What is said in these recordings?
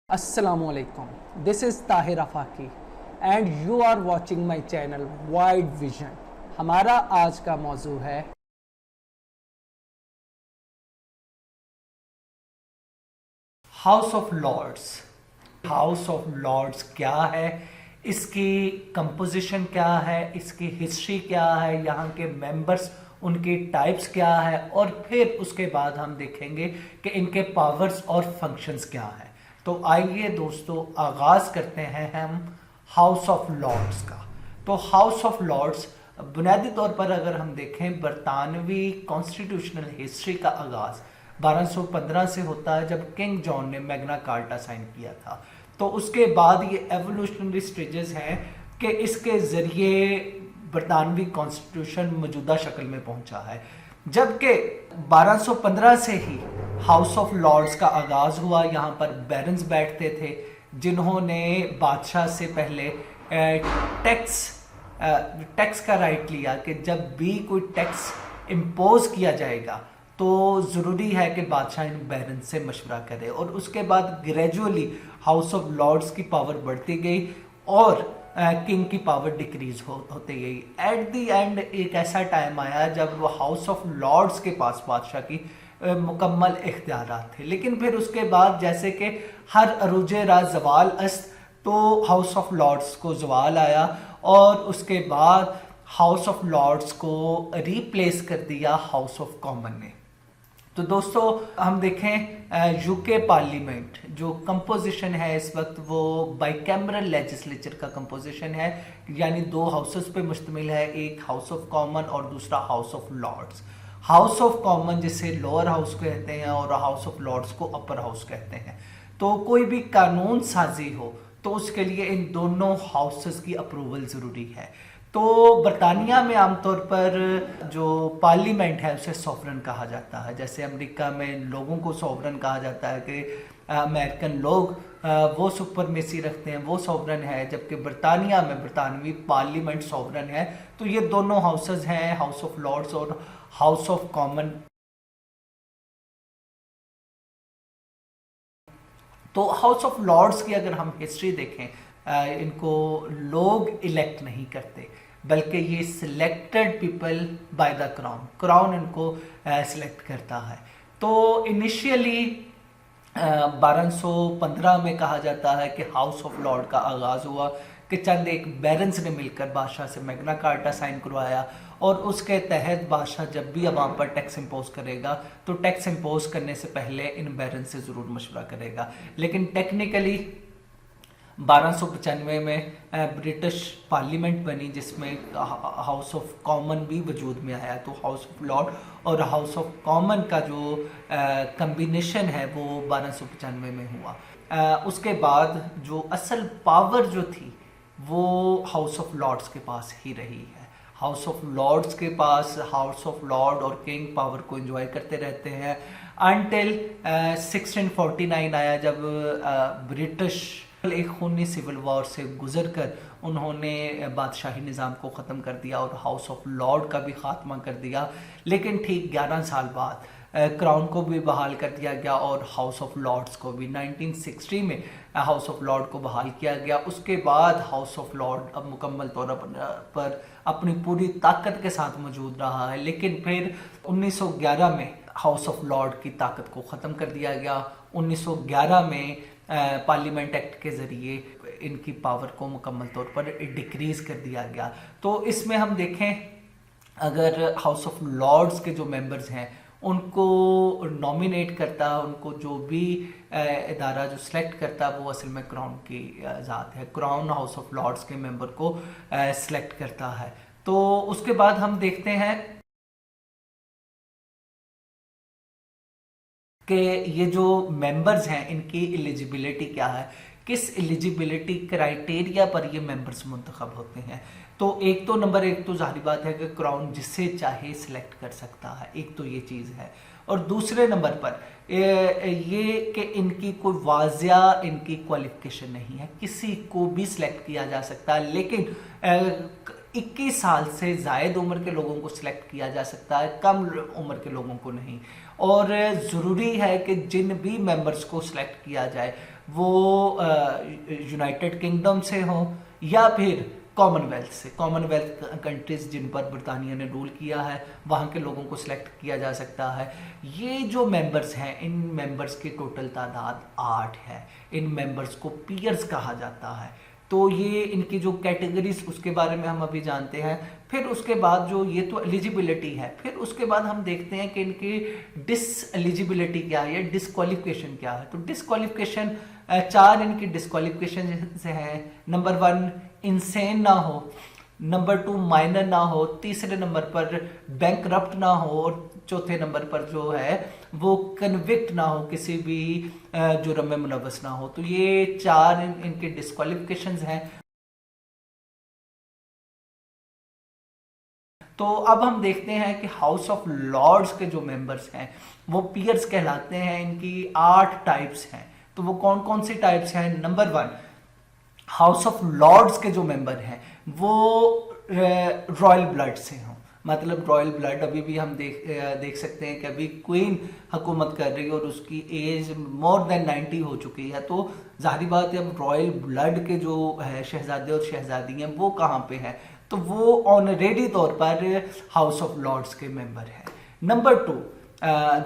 Assalamualaikum. This is Tahir Afaki and you are watching my channel Wide Vision. हमारा आज का मौजू है House of Lords. House of Lords क्या है, इसकी कंपोजिशन क्या है, इसकी हिस्ट्री क्या है, यहाँ के मेंबर्स, उनके टाइप्स क्या है, और फिर उसके बाद हम देखेंगे कि इनके पावर्स और फंक्शंस क्या है। तो आइए दोस्तों, आगाज़ करते हैं हम हाउस ऑफ लॉर्ड्स का। तो हाउस ऑफ लॉर्ड्स बुनियादी तौर पर अगर हम देखें, बरतानवी कॉन्स्टिट्यूशनल हिस्ट्री का आगाज़ 1215 से होता है, जब किंग जॉन ने मैग्ना कार्टा साइन किया था। तो उसके बाद ये एवोल्यूशनरी स्टेजेस हैं कि इसके ज़रिए बरतानवी कॉन्स्टिट्यूशन मौजूदा शक्ल में पहुंचा है। जबकि 1215 से ही हाउस ऑफ लॉर्ड्स का आगाज़ हुआ। यहाँ पर बैरन्स बैठते थे जिन्होंने बादशाह से पहले टैक्स का राइट लिया कि जब भी कोई टैक्स इम्पोज किया जाएगा तो ज़रूरी है कि बादशाह इन बैरन से मशवरा करे। और उसके बाद ग्रेजुअली हाउस ऑफ लॉर्ड्स की पावर बढ़ती गई और किंग की पावर डिक्रीज होती गई। एट द एंड एक ऐसा टाइम आया जब वो हाउस ऑफ लॉर्ड्स के पास बादशाह की मुकम्मल इख्तियारात थे। लेकिन फिर उसके बाद जैसे कि हर अरूज राज जवाल अस्त, तो हाउस ऑफ लॉर्ड्स को जवाल आया और उसके बाद हाउस ऑफ लॉर्ड्स को रिप्लेस कर दिया हाउस ऑफ कॉमन ने। तो दोस्तों हम देखें, यूके पार्लियामेंट जो कंपोजिशन है इस वक्त वो बाइकैमरल लेजिस्लेचर का कंपोजिशन है, यानी दो हाउसेस पे मुश्तमिल है, एक हाउस ऑफ कॉमन और दूसरा House of Lords. House of Common जिसे लोअर हाउस कहते हैं और हाउस ऑफ लॉर्ड्स को अपर हाउस कहते हैं। तो कोई भी कानून साजी हो तो उसके लिए इन दोनों हाउसेस की अप्रूवल ज़रूरी है। तो बरतानिया में आमतौर पर जो पार्लियामेंट है उसे सॉवरन कहा जाता है। जैसे अमेरिका में लोगों को सॉवरन कहा जाता है कि अमेरिकन लोग वो सुपरमेसी रखते हैं, वो सॉवरन है, जबकि बरतानिया में बरतानवी पार्लियामेंट सॉवरन है। तो ये दोनों हाउसेस हैं, हाउस ऑफ लॉर्ड्स और हाउस ऑफ कॉमन। तो हाउस ऑफ लॉर्ड्स की अगर हम हिस्ट्री देखें, इनको लोग इलेक्ट नहीं करते बल्कि ये selected people by the crown इनको सिलेक्ट करता है। तो इनिशियली 1215 में कहा जाता है कि हाउस ऑफ लॉर्ड का आगाज़ हुआ कि चंद एक बैरन्स ने मिलकर बादशाह से मैग्ना कार्टा साइन करवाया और उसके तहत बादशाह जब भी अवाम पर टैक्स इम्पोज करेगा तो टैक्स इम्पोज करने से पहले इन बैरन से ज़रूर मशवरा करेगा। लेकिन टेक्निकली 1295 में ब्रिटिश पार्लियामेंट बनी जिसमें हाउस ऑफ कॉमन भी वजूद में आया। तो हाउस ऑफ लॉर्ड और हाउस ऑफ कॉमन का जो कम्बिनेशन है वो 1295 में हुआ। उसके बाद जो असल पावर जो थी वो हाउस ऑफ लॉर्ड्स के पास ही रही है। हाउस ऑफ लॉर्ड्स के पास हाउस ऑफ लॉर्ड और किंग पावर को एंजॉय करते रहते हैं अनटिल 1649 आया, जब ब्रिटिश एक खूनी सिविल वॉर से गुजरकर उन्होंने बादशाही निज़ाम को ख़त्म कर दिया और हाउस ऑफ लॉर्ड का भी ख़ात्मा कर दिया। लेकिन ठीक 11 साल बाद क्राउन को भी बहाल कर दिया गया और हाउस ऑफ लॉर्ड्स को भी 1960 में हाउस ऑफ लॉर्ड को बहाल किया गया। उसके बाद हाउस ऑफ लॉर्ड अब मुकम्मल तौर पर अपनी पूरी ताकत के साथ मौजूद रहा है। लेकिन फिर 1911 में हाउस ऑफ लॉर्ड की ताकत को ख़त्म कर दिया गया। 1911 में पार्लियामेंट एक्ट के ज़रिए इनकी पावर को मुकम्मल तौर पर डिक्रीज़ कर दिया गया। तो इसमें हम देखें, अगर हाउस ऑफ लॉर्ड्स के जो मेंबर्स हैं उनको नॉमिनेट करता, उनको जो भी इदारा जो सिलेक्ट करता वो असल में क्राउन की ज़ात है। क्राउन हाउस ऑफ लॉर्ड्स के मेंबर को सिलेक्ट करता है। तो उसके बाद हम देखते हैं कि ये जो मेंबर्स हैं इनकी एलिजिबिलिटी क्या है, किस एलिजिबिलिटी क्राइटेरिया पर ये मेंबर्स मुंतखब होते हैं। तो एक तो नंबर एक तो जाहिर बात है कि क्राउन जिसे चाहे सिलेक्ट कर सकता है, एक तो ये चीज़ है। और दूसरे नंबर पर ये कि इनकी कोई वाजिया इनकी क्वालिफिकेशन नहीं है, किसी को भी सिलेक्ट किया जा सकता है। लेकिन 21 साल से ज़ायद उम्र के लोगों को सिलेक्ट किया जा सकता है, कम उम्र के लोगों को नहीं। और ज़रूरी है कि जिन भी मेंबर्स को सिलेक्ट किया जाए वो यूनाइटेड किंगडम से हो या फिर कॉमनवेल्थ से, कॉमनवेल्थ कंट्रीज जिन पर बरतानिया ने रूल किया है वहाँ के लोगों को सिलेक्ट किया जा सकता है। ये जो मेंबर्स हैं, इन मेंबर्स की टोटल तादाद 8 है। इन मेंबर्स को पीयर्स कहा जाता है। तो ये इनकी जो कैटेगरीज उसके बारे में हम अभी जानते हैं। फिर उसके बाद जो ये तो एलिजिबिलिटी है, फिर उसके बाद हम देखते हैं कि इनकी डिसएलिजिबिलिटी क्या है या डिसक्वालिफिकेशन क्या है। तो डिसक्वालिफिकेशन 4 इनकी डिसक्वालिफिकेशन से है। नंबर 1 इंसेन ना हो, नंबर 2 माइनर ना हो, तीसरे नंबर पर बैंकरप्ट ना हो और चौथे नंबर पर जो है वो कन्विक्ट ना हो, किसी भी जुर्म में मुलव्वस ना हो। तो ये 4 इनके डिस्क्वालिफिकेशंस हैं। तो अब हम देखते हैं कि हाउस ऑफ लॉर्ड्स के जो मेंबर्स हैं वो पीयर्स कहलाते हैं। इनकी 8 टाइप्स हैं। तो वो कौन कौन सी टाइप्स हैं? नंबर 1, हाउस ऑफ लॉर्ड्स के जो मेंबर हैं वो रॉयल ब्लड से हों। मतलब रॉयल ब्लड अभी भी हम देख सकते हैं कि अभी क्वीन हुकूमत कर रही है और उसकी एज मोर देन 90 हो चुकी है। तो जाहिर बात है अब रॉयल ब्लड के जो है शहजादे और शहजादी हैं वो कहाँ पे हैं? तो वो ऑनरेरी तौर पर हाउस ऑफ लॉर्ड्स के मेंबर हैं। नंबर 2,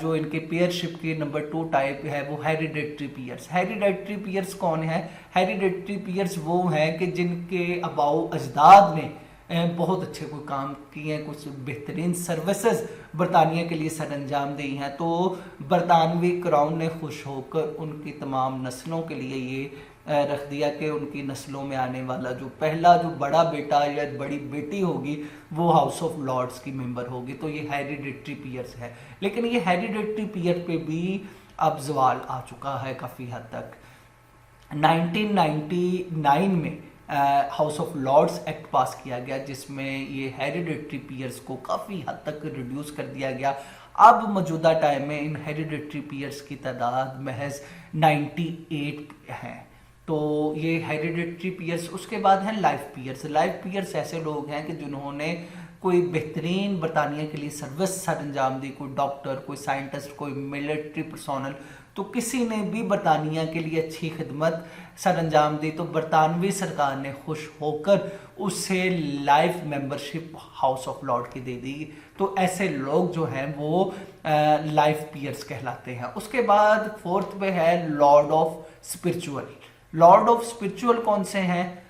जो इनके पेयरशिप की नंबर 2 टाइप है वो हेरिडेटरी पीयर्स। हेरिडेटरी पीयर्स कौन है? हेरिडेटरी पीयर्स वो हैं कि जिनके अबाऊ अजदाद ने बहुत अच्छे कोई काम किए हैं, कुछ बेहतरीन सर्विसेज बरतानिया के लिए सर अंजाम दी हैं। तो बरतानवी क्राउन ने खुश होकर उनकी तमाम नस्लों के लिए ये रख दिया कि उनकी नस्लों में आने वाला जो पहला जो बड़ा बेटा या बड़ी बेटी होगी वो हाउस ऑफ लॉर्ड्स की मेंबर होगी। तो ये हेरिडेटरी पीयर्स है। लेकिन ये हेरिडेटरी पीयर पे भी अब सवाल आ चुका है काफ़ी हद तक। 1999 में House of Lords Act pass किया गया जिसमें ये हेरिडेटरी पीयर्स को काफ़ी हद तक रिड्यूस कर दिया गया। अब मौजूदा टाइम में इन हेरिडेटरी पीयर्स की तादाद महज 98 हैं। तो ये हेरिडेटरी पीयर्स। उसके बाद हैं लाइफ पीयर्स। लाइफ पीयर्स ऐसे लोग हैं कि जिन्होंने कोई बेहतरीन बरतानिया के लिए सर्विस सर अंजाम दी, कोई डॉक्टर, कोई साइंटिस्ट, कोई मिलिट्री पर्सोनल। तो किसी ने भी बरतानिया के लिए अच्छी खिदमत सर अंजाम दी तो बरतानवी सरकार ने खुश होकर उसे life membership house of Lord की दे दी। तो ऐसे लोग जो हैं वो लाइफ पीयर्स कहलाते हैं। उसके बाद 4th पे है Lord of spiritual. Lord of spiritual कौन से हैं?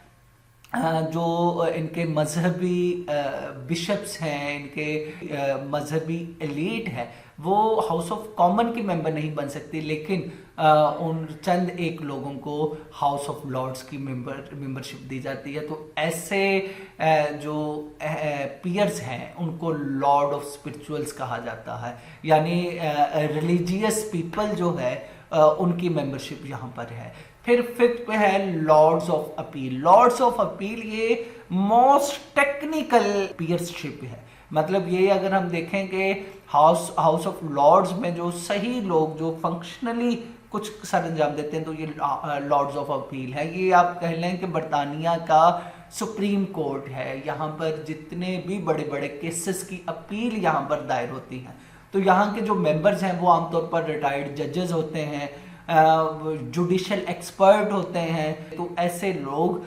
जो इनके मजहबी बिशप्स हैं, इनके मजहबी एलीट है, वो हाउस ऑफ कॉमन की मेंबर नहीं बन सकती, लेकिन उन चंद एक लोगों को हाउस ऑफ लॉर्ड्स की मेंबरशिप दी जाती है। तो ऐसे जो पीयर्स हैं उनको लॉर्ड ऑफ स्पिरिचुअल्स कहा जाता है। यानी रिलीजियस पीपल जो है उनकी मेंबरशिप यहाँ पर है। फिर 5th पे है Lords of Appeal. Lords of Appeal ये मोस्ट टेक्निकल पीयरशिप है। मतलब ये अगर हम देखें कि हाउस ऑफ लॉर्ड्स में जो सही लोग जो फंक्शनली कुछ सर अंजाम देते हैं तो ये लॉर्ड्स ऑफ अपील है। ये आप कह लें कि बरतानिया का सुप्रीम कोर्ट है। यहाँ पर जितने भी बड़े बड़े केसेस की अपील यहाँ पर दायर होती हैं। तो यहाँ के जो मेंबर्स हैं वो आमतौर पर रिटायर्ड जजेस होते हैं, जुडिशल एक्सपर्ट होते हैं। तो ऐसे लोग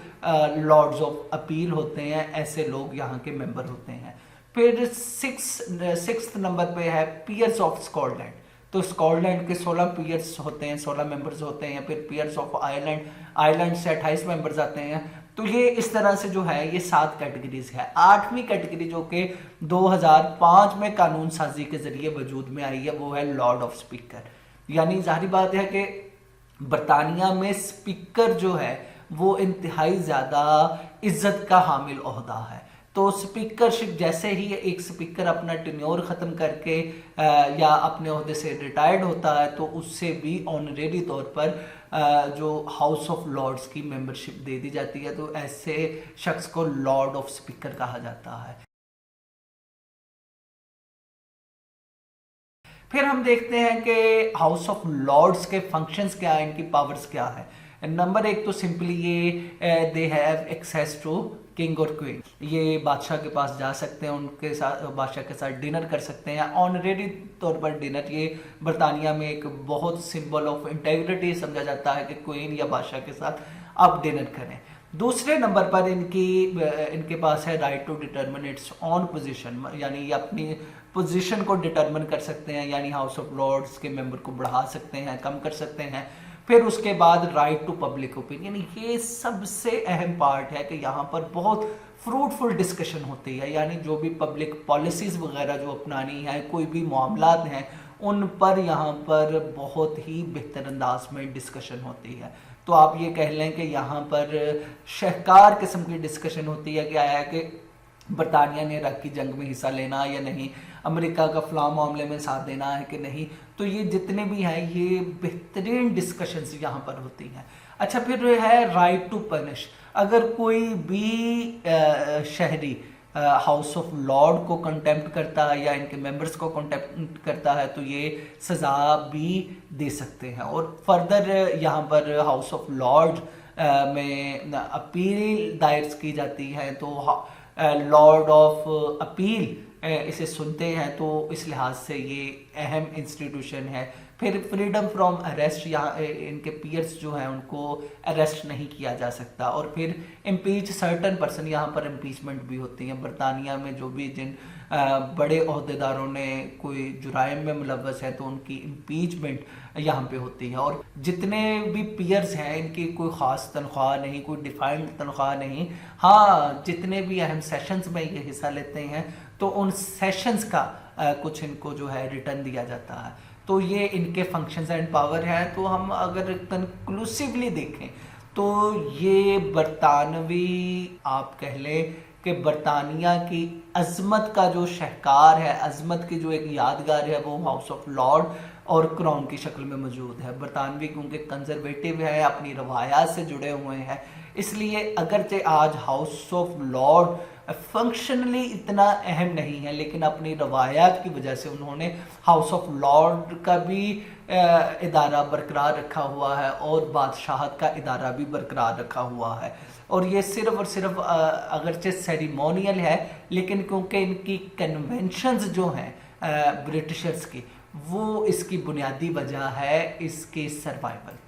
लॉर्ड्स ऑफ अपील होते हैं, ऐसे लोग यहाँ के मेंबर होते हैं। फिर 6th नंबर पे है पीयर्स ऑफ स्कॉटलैंड। तो स्कॉटलैंड के 16 पीयर्स होते हैं, 16 मेंबर्स होते हैं। फिर पीयर्स ऑफ आयरलैंड, आयरलैंड से 28 मेंबर्स आते हैं। तो ये इस तरह से जो है ये 7 कैटेगरीज है। 8वीं कैटेगरी जो कि 2005 में कानून साजी के जरिए वजूद में आई है वो है लॉर्ड ऑफ स्पीकर। यानी जाहिर बात है कि बरतानिया में स्पीकर जो है वो इंतहाई ज़्यादा इज्जत का हामिल ओहदा है। तो स्पीकरशिप जैसे ही एक स्पीकर अपना टेन्योर ख़त्म करके या अपने ओहदे से रिटायर्ड होता है तो उससे भी ऑनरेरी तौर पर जो हाउस ऑफ लॉर्ड्स की मेंबरशिप दे दी जाती है। तो ऐसे शख्स को लॉर्ड ऑफ स्पीकर कहा जाता है। फिर हम देखते हैं कि हाउस ऑफ लॉर्ड्स के फंक्शंस क्या है, इनकी पावर्स क्या है। नंबर एक तो सिंपली ये they have access to king और क्वीन, ये बादशाह के पास जा सकते हैं, उनके साथ बादशाह के साथ डिनर कर सकते हैं, ऑनरेरी तौर पर डिनर। ये बरतानिया में एक बहुत सिंबल ऑफ इंटेग्रिटी समझा जाता है कि क्वीन या बादशाह के साथ आप डिनर करें। दूसरे नंबर पर इनके पास है right to determine its on position, यानी ये अपनी पोजीशन को डिटरमिन कर सकते हैं, यानी हाउस ऑफ लॉर्ड्स के मेंबर को बढ़ा सकते हैं, कम कर सकते हैं। फिर उसके बाद राइट टू पब्लिक ओपिनियन, ये सबसे अहम पार्ट है कि यहाँ पर बहुत फ्रूटफुल डिस्कशन होती है, यानी जो भी पब्लिक पॉलिसीज़ वगैरह जो अपनानी है, कोई भी मामलात हैं उन पर यहाँ पर बहुत ही बेहतर अंदाज में डिस्कशन होती है। तो आप ये कह लें कि यहाँ पर शाहकार किस्म की डिस्कशन होती है कि आया कि बरतानिया ने इराक की जंग में हिस्सा लेना या नहीं, अमेरिका का फलां मामले में साथ देना है कि नहीं। तो ये जितने भी हैं ये बेहतरीन डिस्कशंस यहाँ पर होती हैं। अच्छा, फिर है राइट टू पनिश, अगर कोई भी शहरी हाउस ऑफ लॉर्ड को कंटेम्प्ट करता है या इनके मेंबर्स को कंटेम्प्ट करता है तो ये सज़ा भी दे सकते हैं। और फर्दर यहाँ पर हाउस ऑफ लॉर्ड में अपील दायर की जाती है, तो लॉर्ड ऑफ अपील इसे सुनते हैं, तो इस लिहाज से ये अहम इंस्टीट्यूशन है। फिर फ्रीडम फ्रॉम अरेस्ट, यहाँ इनके पीयर्स जो हैं उनको अरेस्ट नहीं किया जा सकता। और फिर इम्पीच सर्टन पर्सन, यहाँ पर इम्पीचमेंट भी होती है। बरतानिया में जो भी जिन बड़े अहदेदारों ने कोई जुराइम में मुलव्वस है तो उनकी इम्पीचमेंट यहाँ पे होती है। और जितने भी पीयर्स हैं इनकी कोई ख़ास तनख्वाह नहीं, कोई डिफाइंड तनख्वाह नहीं। हाँ, जितने भी अहम सेशंस में ये हिस्सा लेते हैं तो उन सेशंस का कुछ इनको जो है रिटर्न दिया जाता है। तो ये इनके फंक्शंस एंड पावर हैं। तो हम अगर कंक्लूसिवली देखें तो ये बरतानवी, आप कह लें कि बरतानिया की अज़मत का जो शहकार है, अज़मत की जो एक यादगार है, वो हाउस ऑफ लॉर्ड और क्राउन की शक्ल में मौजूद है। बरतानवी क्योंकि कंजर्वेटिव है, अपनी रवायात से जुड़े हुए हैं, इसलिए अगरचे आज हाउस ऑफ लॉर्ड फंक्शनली इतना अहम नहीं है, लेकिन अपनी रवायात की वजह से उन्होंने हाउस ऑफ लॉर्ड का भी इदारा बरकरार रखा हुआ है और बादशाहत का इदारा भी बरकरार रखा हुआ है। और ये सिर्फ और सिर्फ अगरचे सेरिमोनियल है, लेकिन क्योंकि इनकी कन्वेंशंस जो हैं ब्रिटिशर्स की, वो इसकी बुनियादी वजह है इसके सर्वाइवल।